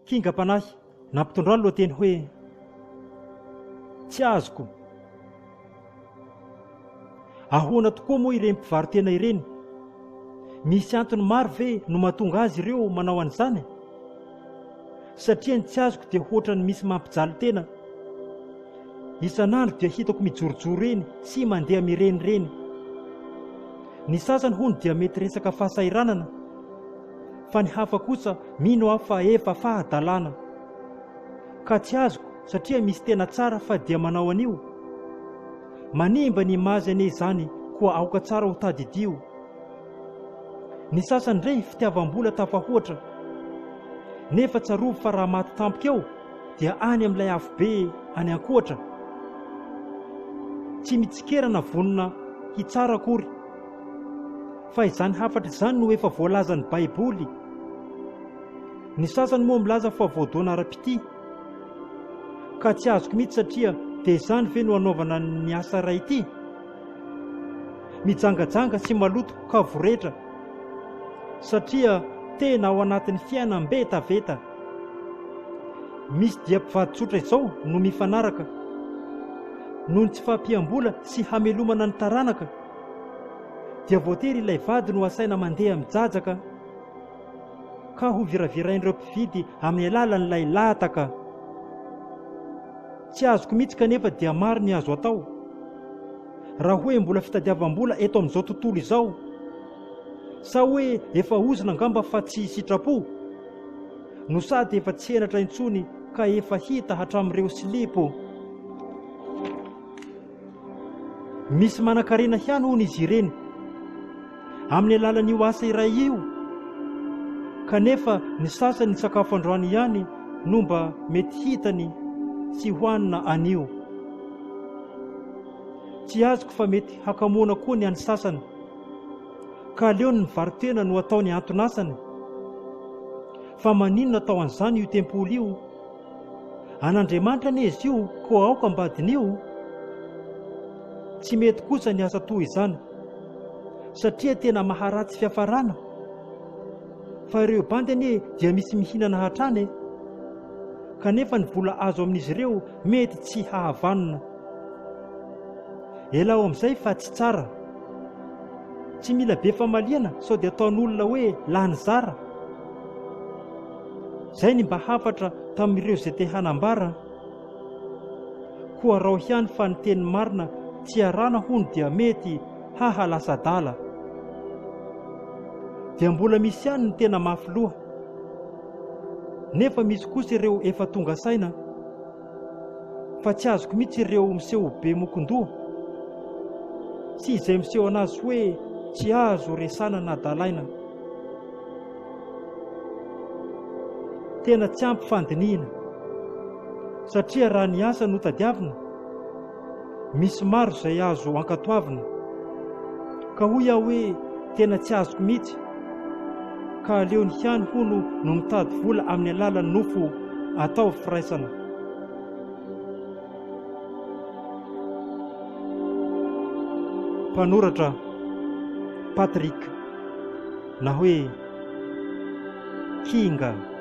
Kingam-panahy nampitondra ny lohateny hoe tsy azoko. Ahoana tokoa moa ireny mpivarotena ireny? Misy antony maro ve no mahatonga azy ireo manao an'izany? Satria ny tsy azoko dia ohatra ny misy mampijaly tena. Isan'andro dia hitako mijorojoro eny sy mandeha mirenireny. Ny sasany hono dia mety resaka fahasairanana, fa ny hafa kosa mino aho fa efa fahadalana. Ka tsy azoko satria misy tena tsara fa dia manao an'io. Manimba ny mahazy ane izany koa aoka tsara ho tadidio. Ny sasany indray fitiavam-bola tafahoatra, nefa tsarovy fa raha maty tampoka eo dia any amin'ilay avo be any ankoatra. Tsy mitsikerana vonona hitsara akory, fa izany hafatra izany no efa voalazan'ny Baiboly. Ny sasany moa milaza fa voadoana ara-pity, ka tsy azoko mihitsy satria dia izany ve no anaovana ny asa ray ity? Mijangajanga sy maloto ka voretra, satria tena ao anatin'ny fiainam-betaveta. Misy dia mpivady tsotra izao no mifanaraka noho ny tsy fahampiam-bola sy hamelomana ny taranaka, dia voatery ilay vady no asaina mandeha mijajaka, ka ho viravirain'ireo mpividy amin'ny alalan'ilay lataka. Tsy azoko mihitsy kanefa dia maro ny azo atao raha hoe mbola fitadiavam-bola eto amin'izao tontolo izao. Sa hoe efa ozina angamba fa tsy sitrapo, no sady efa tsy henatra intsony ka efa hita hatramin'ireo silipo. Misy manan-karena ihany hono izy ireny amin'ny alalan'io asa iray io, kanefa ny sasany ny sakafo androany ihany no mba mety hitany sy hoanina anio. Tsy azoko fa mety hakamoana koa ny an'ny sasany, ka aleony ny varotena no ataony antonasany. Fa maninona atao an'izany io tempoly io? An'Andriamanitra anie izy io, koa aoka ambadin'io. Tsy mety kosa ny asa toy izany, satria tena maharatsy fiafarana. Fa ireo bandy anie dia misy mihinana hatrany, kanefa ny vola azo amin'izy ireo mety tsy hahavanona. Elao amin'izay fa tsy tsara. Tsy mila be famaliana sao dia ataon'olona hoe lany zara. Izay ny mba hafatra tamin'ireo izay te hanambara. Koa rao ihany fa ny teny marina tsy arana hono dia mety hahalasa-dala. Dia mbola misy ihany ny tena mafy loha, nefa misy kosa ireo efa tonga saina. Fa tsy azoko mihitsy ireo miseho be mokondoha sy izay miseho anazy hoe tsy azo resana na dalaina. Tena tsy ampy fandiniana, satria raha ny asa no tadiavina, misy maro izay azo ankatoavina. Ka hoy aho hoe tena tsy azoko mihitsy, ka aleony ihany hono no mitady vola amin'ny alalan'ny nofo atao firaisana. Mpanoratra Patrick, na hoe Kinga.